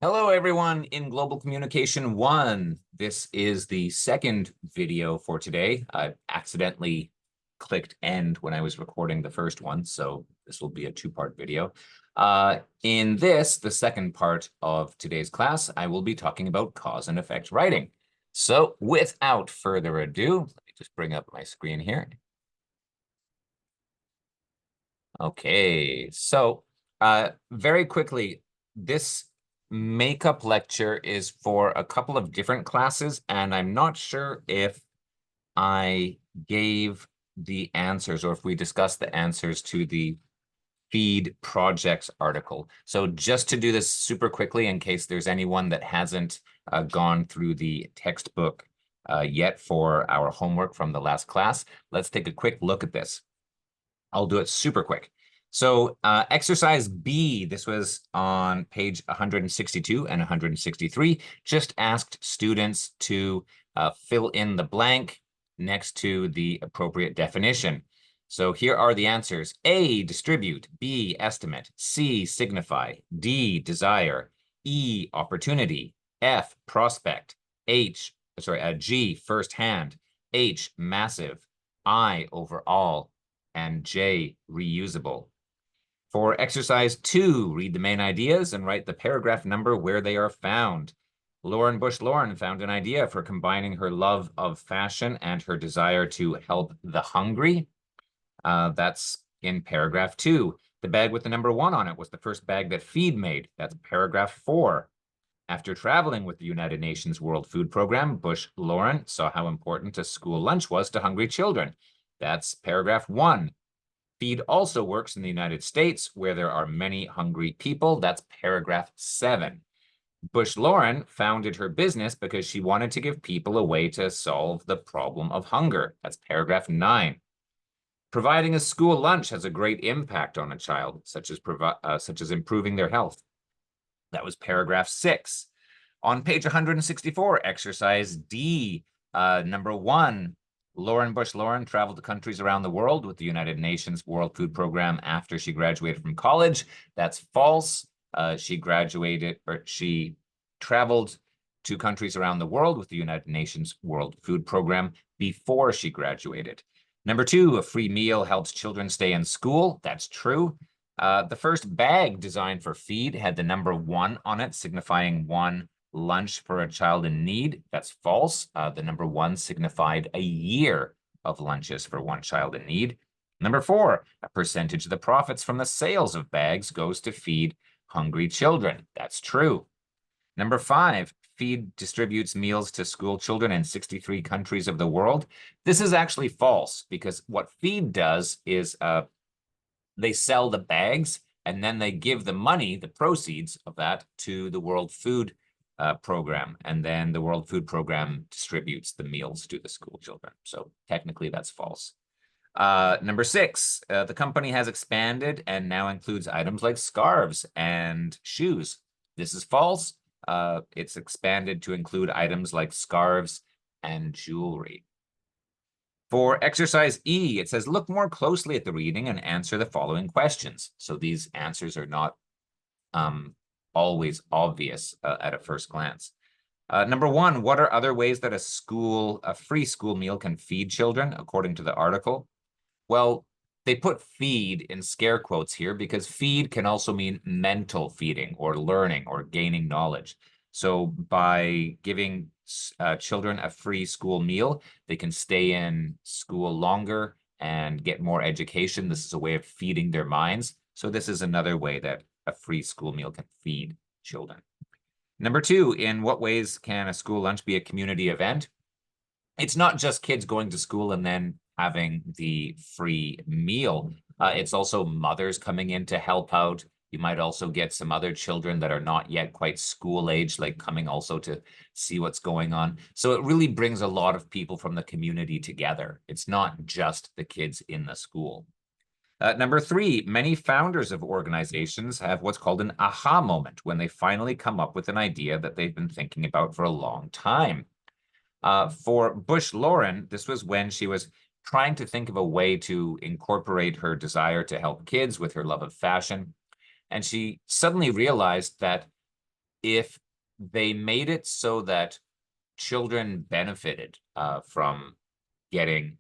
Hello, everyone in Global Communication 1. This is the second video for today. I accidentally clicked end when I was recording the first one, so this will be a two-part video. In this, the second part of today's class, I will be talking about cause and effect writing. So without further ado, let me just bring up my screen here. Okay, so very quickly, this makeup lecture is for a couple of different classes, and I'm not sure if I gave the answers or if we discussed the answers to the feed projects article. So just to do this super quickly, in case there's anyone that hasn't gone through the textbook yet for our homework from the last class, let's take a quick look at this. I'll do it super quick. So exercise B, this was on page 162 and 163, just asked students to fill in the blank next to the appropriate definition. So here are the answers. A, distribute. B, estimate. C, signify. D, desire. E, opportunity. F, prospect. G, first-hand. H, massive. I, overall. And J, reusable. For exercise 2, read the main ideas and write the paragraph number where they are found. Lauren Bush Lauren found an idea for combining her love of fashion and her desire to help the hungry. That's in paragraph 2. The bag with the number 1 on it was the first bag that Feed made. That's paragraph 4. After traveling with the United Nations World Food Program, Bush Lauren saw how important a school lunch was to hungry children. That's paragraph 1. Feed also works in the United States, where there are many hungry people. That's paragraph 7. Bush Lauren founded her business because she wanted to give people a way to solve the problem of hunger. That's paragraph 9. Providing a school lunch has a great impact on a child, such as improving their health. That was paragraph 6. On page 164, exercise D, number 1, Lauren Bush Lauren traveled to countries around the world with the United Nations World Food Program after she graduated from college. That's false. She traveled to countries around the world with the United Nations World Food Program before she graduated. Number 2, a free meal helps children stay in school. That's true. The first bag designed for Feed had the number 1 on it, signifying one lunch for a child in need. That's false. The number 1 signified a year of lunches for one child in need. Number 4, a percentage of the profits from the sales of bags goes to feed hungry children. That's true. Number 5, Feed distributes meals to school children in 63 countries of the world. This is actually false because what Feed does is they sell the bags and then they give the money, the proceeds of that, to the World Food Program. And then the World Food Program distributes the meals to the school children. So technically that's false. Number 6, the company has expanded and now includes items like scarves and shoes. This is false. It's expanded to include items like scarves and jewelry. For exercise E, it says, look more closely at the reading and answer the following questions. So these answers are not always obvious at a first glance. Number 1, what are other ways that a free school meal can feed children, according to the article? Well, they put feed in scare quotes here because feed can also mean mental feeding or learning or gaining knowledge. So by giving children a free school meal, they can stay in school longer and get more education. This is a way of feeding their minds. So this is another way that a free school meal can feed children. Number 2, in what ways can a school lunch be a community event? It's not just kids going to school and then having the free meal. It's also mothers coming in to help out. You might also get some other children that are not yet quite school age, like coming also to see what's going on. So it really brings a lot of people from the community together. It's not just the kids in the school. Number 3, many founders of organizations have what's called an aha moment when they finally come up with an idea that they've been thinking about for a long time. For Bush Lauren, this was when she was trying to think of a way to incorporate her desire to help kids with her love of fashion. And she suddenly realized that if they made it so that children benefited from getting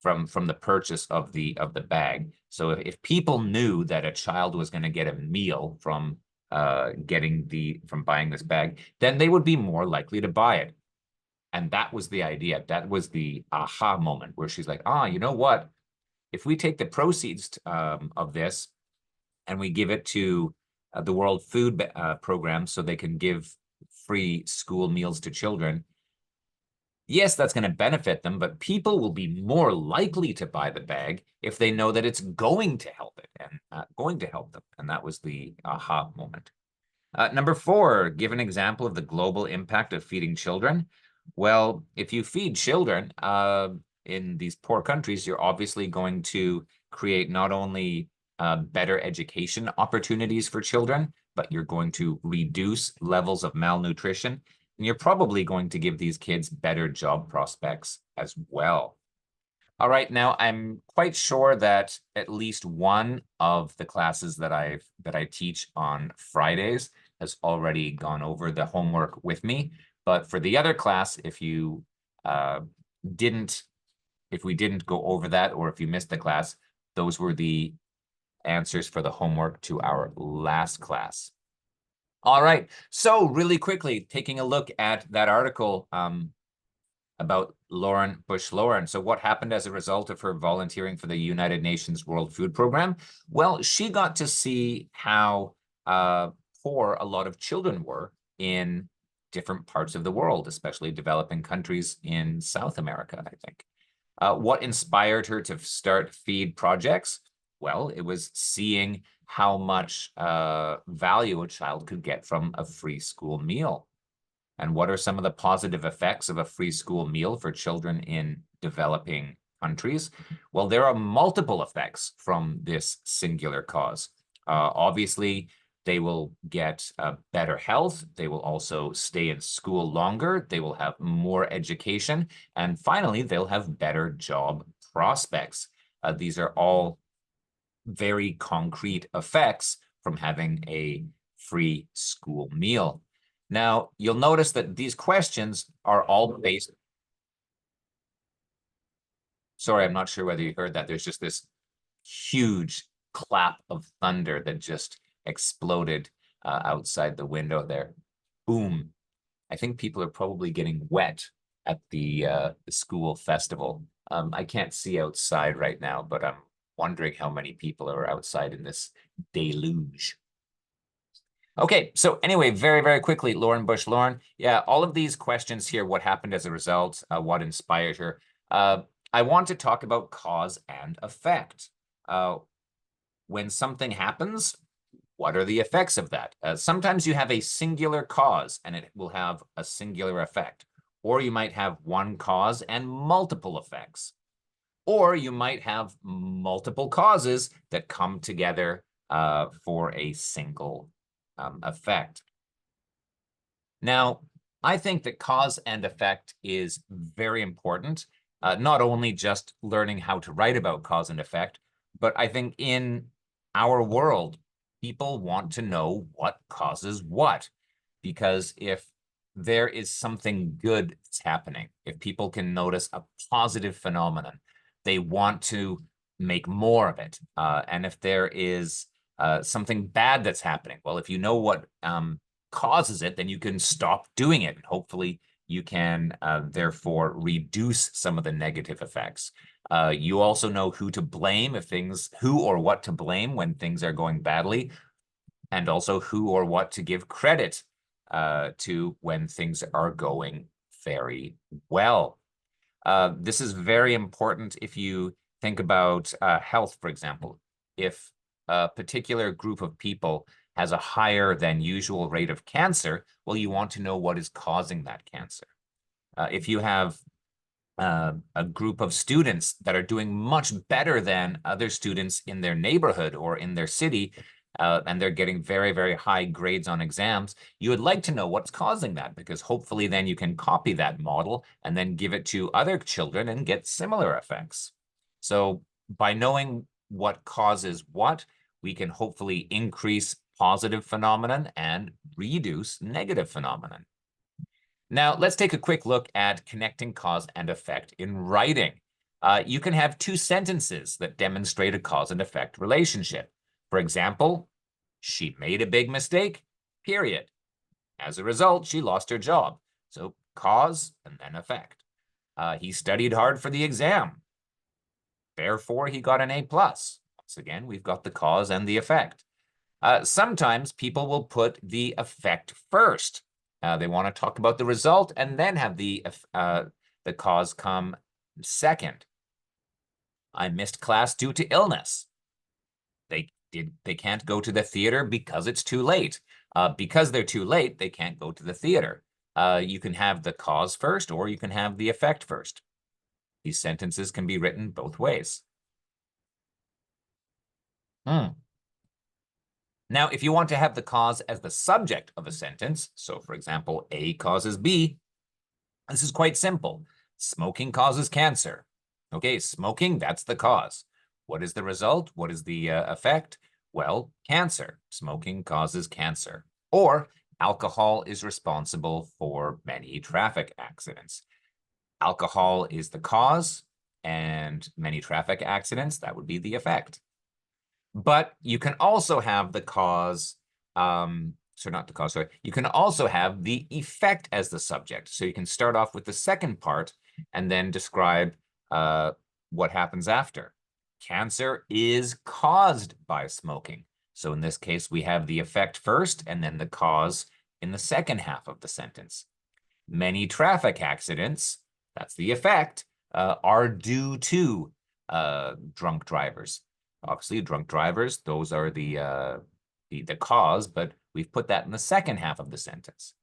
from the purchase of the bag. So if people knew that a child was going to get a meal from buying this bag, then they would be more likely to buy it. And that was the idea. That was the aha moment where she's like, you know what? If we take the proceeds of this and we give it to the World Food Program so they can give free school meals to children, yes, that's going to benefit them, but people will be more likely to buy the bag if they know that it's going to help it and going to help them. And that was the aha moment. Number 4, give an example of the global impact of feeding children. Well, if you feed children in these poor countries, you're obviously going to create not only better education opportunities for children, but you're going to reduce levels of malnutrition. And you're probably going to give these kids better job prospects as well. All right, now I'm quite sure that at least one of the classes that I teach on Fridays has already gone over the homework with me. But for the other class, if we didn't go over that, or if you missed the class, those were the answers for the homework to our last class. All right, so really quickly, taking a look at that article about Lauren Bush Lauren. So what happened as a result of her volunteering for the United Nations World Food Program? Well, she got to see how poor a lot of children were in different parts of the world, especially developing countries in South America, I think. What inspired her to start Feed Projects? Well, it was seeing how much value a child could get from a free school meal. And what are some of the positive effects of a free school meal for children in developing countries? Well, there are multiple effects from this singular cause. Obviously, they will get better health. They will also stay in school longer. They will have more education. And finally, they'll have better job prospects. These are all very concrete effects from having a free school meal. Now, you'll notice that these questions are all based. Sorry, I'm not sure whether you heard that. There's just this huge clap of thunder that just exploded outside the window there. Boom. I think people are probably getting wet at the school festival. I can't see outside right now, but I'm wondering how many people are outside in this deluge. Okay, so anyway, very, very quickly, Lauren Bush Lauren. Yeah, all of these questions here, what happened as a result, what inspired her. I want to talk about cause and effect. When something happens, what are the effects of that? Sometimes you have a singular cause and it will have a singular effect. Or you might have one cause and multiple effects. Or you might have multiple causes that come together for a single effect. Now, I think that cause and effect is very important, not only just learning how to write about cause and effect, but I think in our world, people want to know what causes what. Because if there is something good that's happening, if people can notice a positive phenomenon, they want to make more of it. And if there is something bad that's happening, well, if you know what causes it, then you can stop doing it. And hopefully you can therefore reduce some of the negative effects. You also know who to blame who or what to blame when things are going badly, and also who or what to give credit to when things are going very well. This is very important if you think about health, for example. If a particular group of people has a higher than usual rate of cancer, well, you want to know what is causing that cancer. If you have a group of students that are doing much better than other students in their neighborhood or in their city, and they're getting very, very high grades on exams, you would like to know what's causing that, because hopefully then you can copy that model and then give it to other children and get similar effects. So by knowing what causes what, we can hopefully increase positive phenomenon and reduce negative phenomenon. Now, let's take a quick look at connecting cause and effect in writing. You can have two sentences that demonstrate a cause and effect relationship. For example, she made a big mistake, period. As a result, she lost her job. So cause and then effect. He studied hard for the exam. Therefore, he got an A+. Once again, we've got the cause and the effect. Sometimes people will put the effect first. They want to talk about the result and then have the cause come second. I missed class due to illness. They can't go to the theater because it's too late. Because they're too late, they can't go to the theater. You can have the cause first, or you can have the effect first. These sentences can be written both ways. Now, if you want to have the cause as the subject of a sentence, so for example, A causes B, this is quite simple. Smoking causes cancer. Okay, smoking, that's the cause. What is the result? What is the effect? Well, cancer. Smoking causes cancer. Or alcohol is responsible for many traffic accidents. Alcohol is the cause, and many traffic accidents, that would be the effect. But you can also have the cause, not the cause, sorry. You can also have the effect as the subject. So you can start off with the second part and then describe what happens after. Cancer is caused by smoking. So in this case, we have the effect first and then the cause in the second half of the sentence. Many traffic accidents, that's the effect, are due to drunk drivers. Obviously, drunk drivers, those are the cause, but we've put that in the second half of the sentence.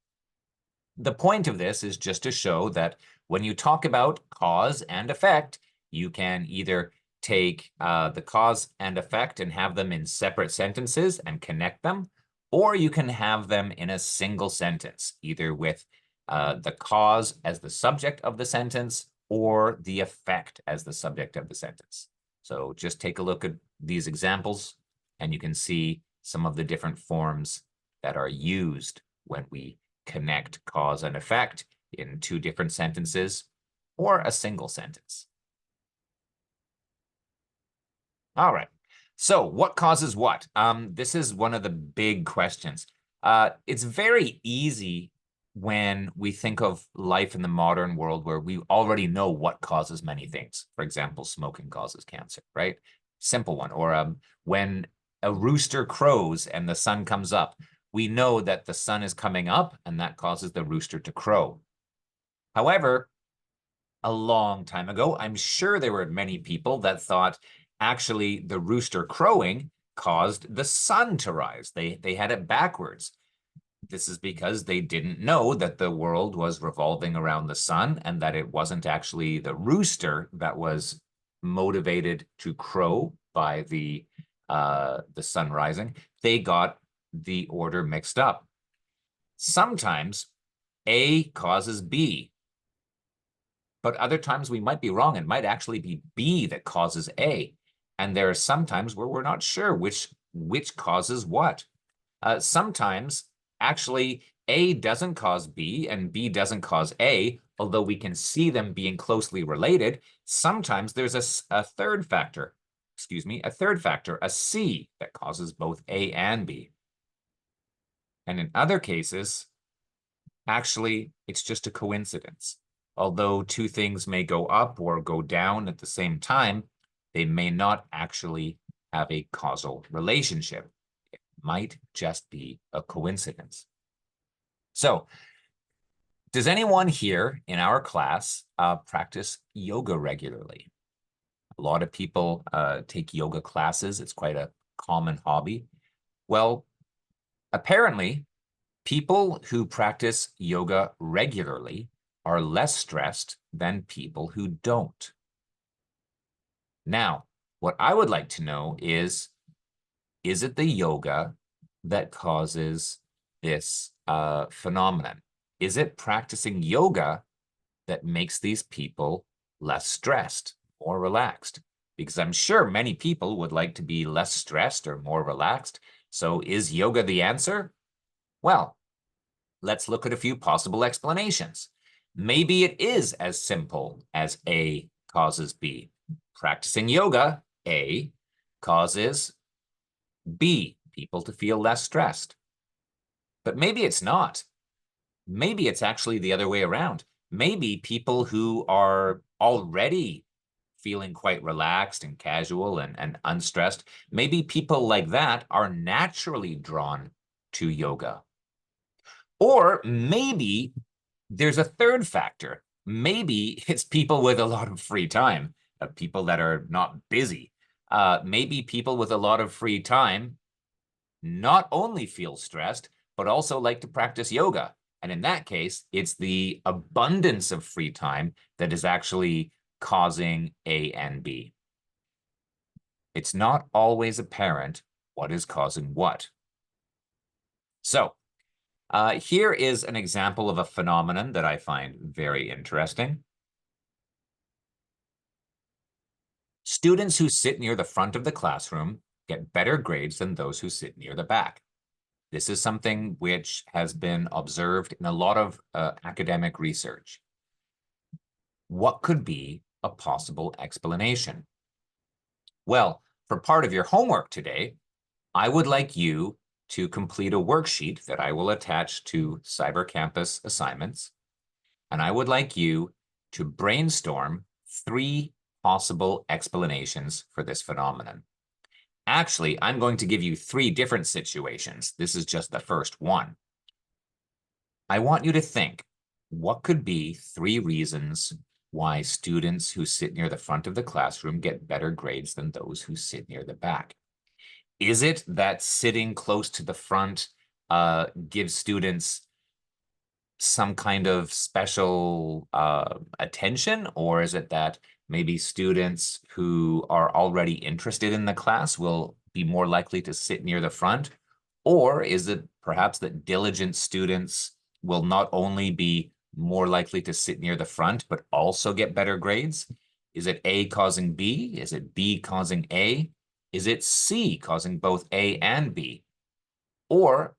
The point of this is just to show that when you talk about cause and effect, you can either take the cause and effect and have them in separate sentences and connect them, or you can have them in a single sentence, either with the cause as the subject of the sentence or the effect as the subject of the sentence. So just take a look at these examples and you can see some of the different forms that are used when we connect cause and effect in two different sentences or a single sentence. All right, so what causes what? This is one of the big questions. It's very easy when we think of life in the modern world where we already know what causes many things. For example, smoking causes cancer, right? Simple one. Or when a rooster crows and the sun comes up, we know that the sun is coming up and that causes the rooster to crow. However, a long time ago, I'm sure there were many people that thought actually the rooster crowing caused the sun to rise. They had it backwards. This is because they didn't know that the world was revolving around the sun and that it wasn't actually the rooster that was motivated to crow by the sun rising. They got the order mixed up. Sometimes A causes B, but other times we might be wrong. It might actually be B that causes A. And there are some times where we're not sure which causes what. Sometimes actually A doesn't cause B and B doesn't cause A, although we can see them being closely related. Sometimes there's a third factor, a C that causes both A and B. And in other cases, actually, it's just a coincidence. Although two things may go up or go down at the same time, they may not actually have a causal relationship. It might just be a coincidence. So, does anyone here in our class practice yoga regularly? A lot of people take yoga classes. It's quite a common hobby. Well, apparently, people who practice yoga regularly are less stressed than people who don't. Now, what I would like to know is it the yoga that causes this phenomenon? Is it practicing yoga that makes these people less stressed, more relaxed? Because I'm sure many people would like to be less stressed or more relaxed. So is yoga the answer? Well, let's look at a few possible explanations. Maybe it is as simple as A causes B. Practicing yoga, A, causes B, people to feel less stressed. But maybe it's not. Maybe it's actually the other way around. Maybe people who are already feeling quite relaxed and casual and unstressed, maybe people like that are naturally drawn to yoga. Or maybe there's a third factor. Maybe it's people with a lot of free time, people that are not busy. Maybe people with a lot of free time not only feel stressed, but also like to practice yoga. And in that case, it's the abundance of free time that is actually causing A and B. It's not always apparent what is causing what. So here is an example of a phenomenon that I find very interesting. Students who sit near the front of the classroom get better grades than those who sit near the back. This is something which has been observed in a lot of academic research. What could be a possible explanation? Well, for part of your homework today, I would like you to complete a worksheet that I will attach to Cyber Campus assignments. And I would like you to brainstorm 3 possible explanations for this phenomenon. Actually, I'm going to give you 3 different situations. This is just the first one. I want you to think, what could be 3 reasons why students who sit near the front of the classroom get better grades than those who sit near the back? Is it that sitting close to the front gives students some kind of special attention, or is it that maybe students who are already interested in the class will be more likely to sit near the front? Or is it perhaps that diligent students will not only be more likely to sit near the front, but also get better grades? Is it A causing B? Is it B causing A? Is it C causing both A and B? Or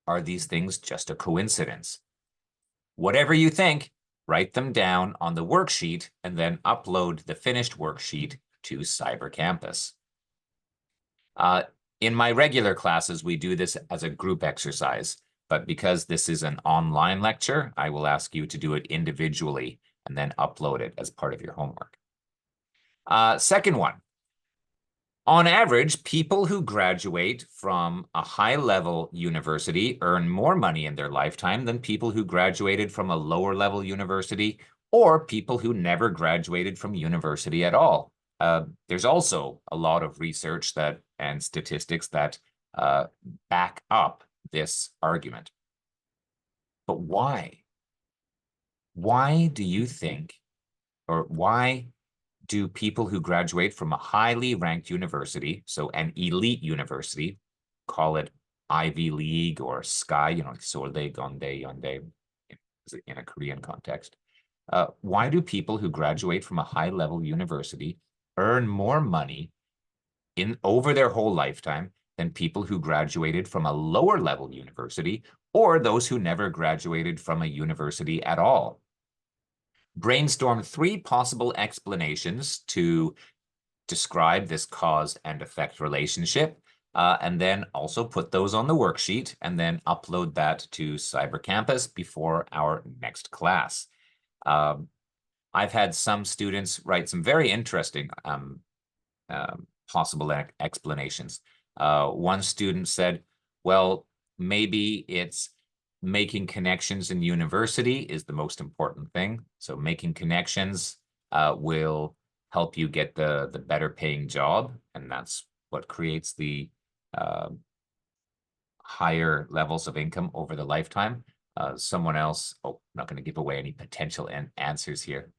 are these things just a coincidence? Whatever you think, write them down on the worksheet and then upload the finished worksheet to Cyber Campus. In my regular classes, we do this as a group exercise, but because this is an online lecture, I will ask you to do it individually and then upload it as part of your homework. Second one. On average, people who graduate from a high-level university earn more money in their lifetime than people who graduated from a lower-level university or people who never graduated from university at all. There's also a lot of research and statistics that back up this argument. But why? Why do you think, or why do people who graduate from a highly ranked university, so an elite university, call it Ivy League or Sky, Seouldae, Gondae, Yondae, in a Korean context. Why do people who graduate from a high-level university earn more money over their whole lifetime than people who graduated from a lower-level university or those who never graduated from a university at all? Brainstorm 3 possible explanations to describe this cause and effect relationship, and then also put those on the worksheet and then upload that to Cyber Campus before our next class. I've had some students write some very interesting possible explanations. One student said, well, maybe it's making connections in university is the most important thing. So making connections will help you get the better paying job, and that's what creates the higher levels of income over the lifetime. Someone else, I'm not going to give away any potential answers here.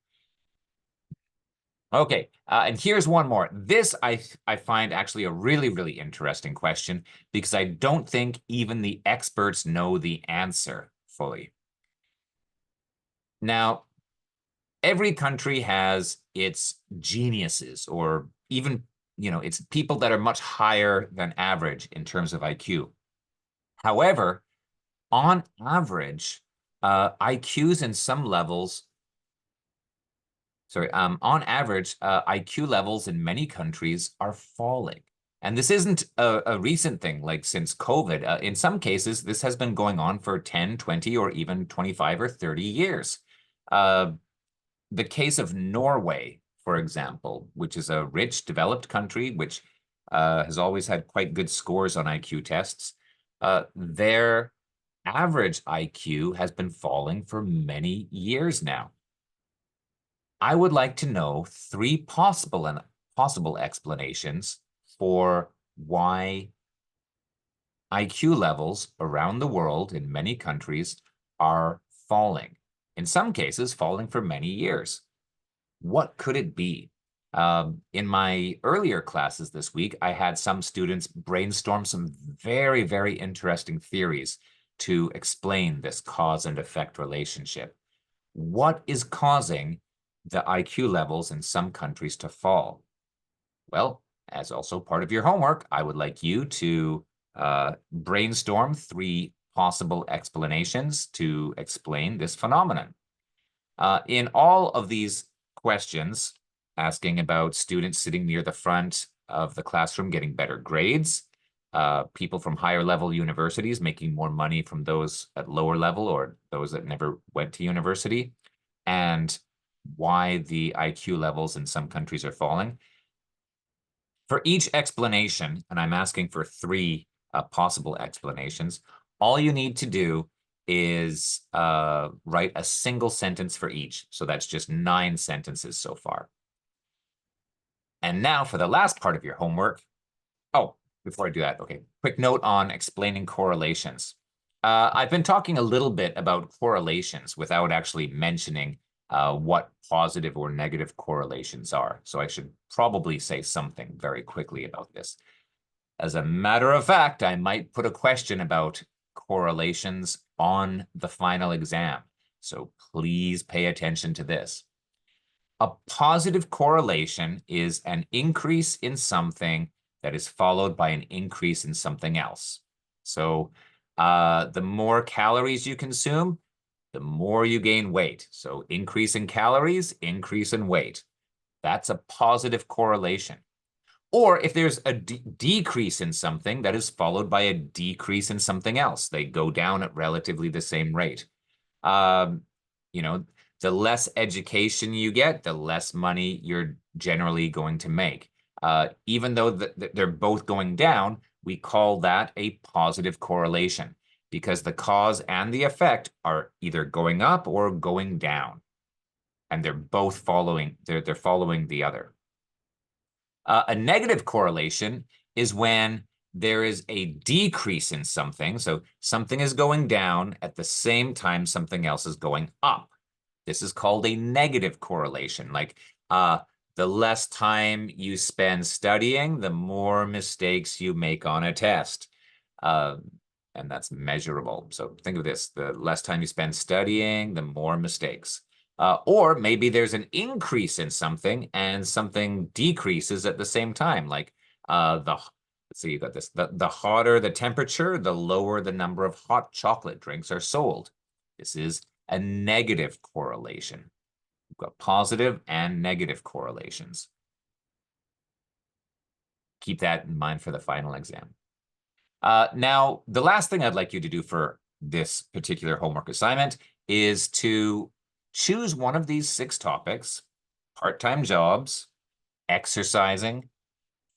Okay, and here's one more. This I find actually a really, really interesting question because I don't think even the experts know the answer fully. Now, every country has its geniuses or even it's people that are much higher than average in terms of IQ. However, on average, IQs in some levels, on average, IQ levels in many countries are falling. And this isn't a recent thing, like since COVID. In some cases, this has been going on for 10, 20, or even 25 or 30 years. The case of Norway, for example, which is a rich, developed country, which has always had quite good scores on IQ tests, their average IQ has been falling for many years now. I would like to know 3 possible explanations for why IQ levels around the world in many countries are falling. In some cases, falling for many years. What could it be? In my earlier classes this week, I had some students brainstorm some very, very interesting theories to explain this cause and effect relationship. What is causing the IQ levels in some countries to fall? Well, as also part of your homework, I would like you to brainstorm 3 possible explanations to explain this phenomenon. In all of these questions, asking about students sitting near the front of the classroom getting better grades, people from higher level universities making more money from those at lower level or those that never went to university, and why the IQ levels in some countries are falling. For each explanation, and I'm asking for 3 possible explanations, all you need to do is write a single sentence for each. So that's just 9 sentences so far. And now for the last part of your homework. Oh, before I do that, okay, quick note on explaining correlations. I've been talking a little bit about correlations without actually mentioning what positive or negative correlations are. So I should probably say something very quickly about this. As a matter of fact, I might put a question about correlations on the final exam. So please pay attention to this. A positive correlation is an increase in something that is followed by an increase in something else. So the more calories you consume, the more you gain weight. So increase in calories, increase in weight. That's a positive correlation. Or if there's a decrease in something, that is followed by a decrease in something else. They go down at relatively the same rate. You know, the less education you get, the less money you're generally going to make. Even though they're both going down, we call that a positive correlation because the cause and the effect are either going up or going down. And they're both following, they're following the other. A negative correlation is when there is a decrease in something. So something is going down at the same time something else is going up. This is called a negative correlation. Like the less time you spend studying, the more mistakes you make on a test. And that's measurable. So think of this, the less time you spend studying, the more mistakes. Or maybe there's an increase in something and something decreases at the same time. Like let's see, you got this, the hotter the temperature, the lower the number of hot chocolate drinks are sold. This is a negative correlation. We've got positive and negative correlations. Keep that in mind for the final exam. Now, the last thing I'd like you to do for this particular homework assignment is to choose one of these 6 topics: part-time jobs, exercising,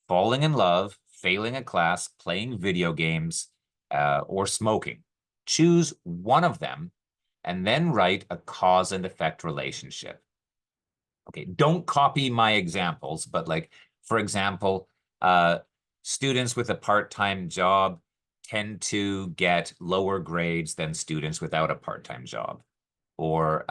falling in love, failing a class, playing video games, or smoking. Choose one of them and then write a cause and effect relationship. Okay, don't copy my examples, but like, for example, students with a part-time job tend to get lower grades than students without a part-time job. Or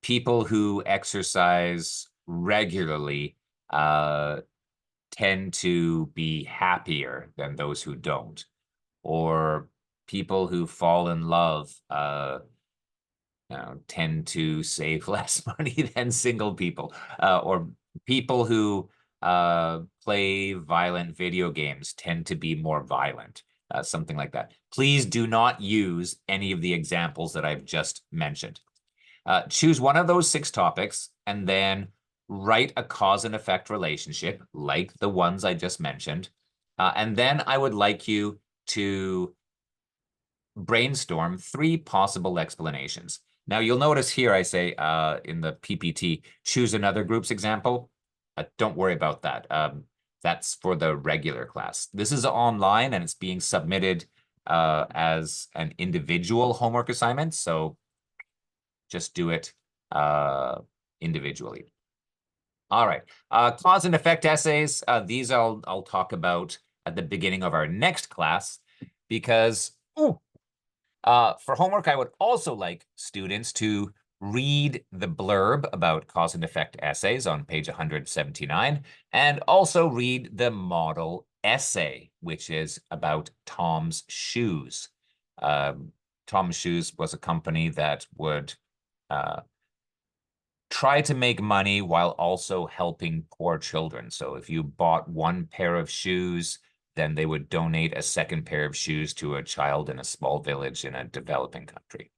people who exercise regularly tend to be happier than those who don't. Or people who fall in love tend to save less money than single people. Or people who play violent video games, tend to be more violent, something like that. Please do not use any of the examples that I've just mentioned. Choose one of those 6 topics and then write a cause and effect relationship like the ones I just mentioned. And then I would like you to brainstorm 3 possible explanations. Now, you'll notice here I say in the PPT, choose another group's example. Don't worry about that. That's for the regular class. This is online and it's being submitted as an individual homework assignment. So just do it individually. All right. Cause and effect essays. These I'll talk about at the beginning of our next class because for homework, I would also like students to read the blurb about cause and effect essays on page 179, and also read the model essay, which is about Tom's Shoes. Tom's Shoes was a company that would try to make money while also helping poor children. So if you bought 1 pair of shoes, then they would donate a 2nd pair of shoes to a child in a small village in a developing country.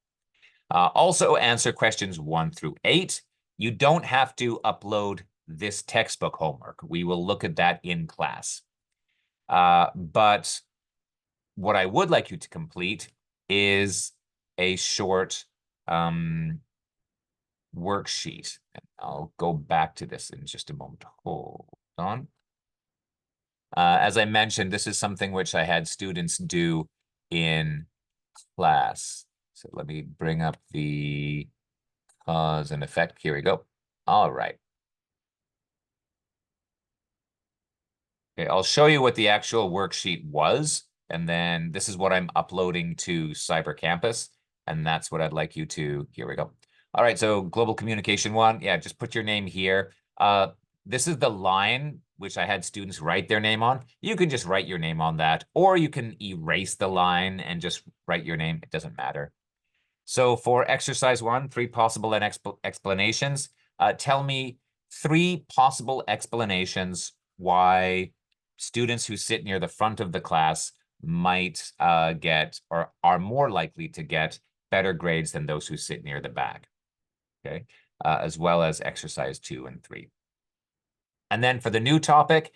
Also answer questions 1 through 8. You don't have to upload this textbook homework. We will look at that in class. But what I would like you to complete is a short worksheet. And I'll go back to this in just a moment. Hold on. As I mentioned, this is something which I had students do in class. So let me bring up the cause and effect. Here we go. All right. Okay, I'll show you what the actual worksheet was, and then this is what I'm uploading to Cyber Campus, and that's what I'd like you to, here we go. All right, so Global Communication 1, yeah, just put your name here. This is the line which I had students write their name on. You can just write your name on that, or you can erase the line and just write your name. It doesn't matter. So for exercise 1, 3 possible explanations. Tell me 3 possible explanations why students who sit near the front of the class might get or are more likely to get better grades than those who sit near the back. Okay, as well as exercise 2 and 3. And then for the new topic,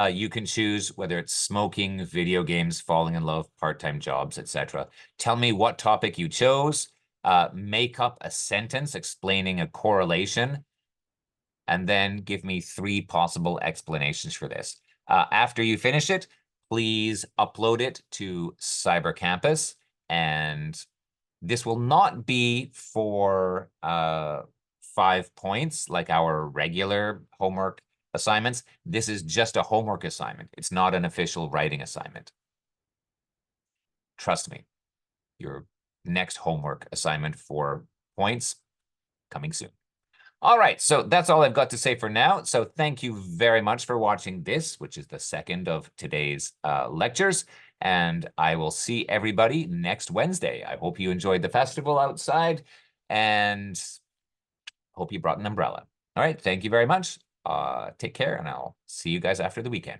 you can choose whether it's smoking, video games, falling in love, part-time jobs, etc. Tell me what topic you chose. Make up a sentence explaining a correlation, and then give me 3 possible explanations for this. After you finish it, please upload it to Cyber Campus, and this will not be for 5 points like our regular homework assignments. This is just a homework assignment. It's not an official writing assignment. Trust me, your next homework assignment for points coming soon. All right, so that's all I've got to say for now. So thank you very much for watching this, which is the 2nd of today's lectures. And I will see everybody next Wednesday. I hope you enjoyed the festival outside and hope you brought an umbrella. All right, thank you very much. Take care, and I'll see you guys after the weekend.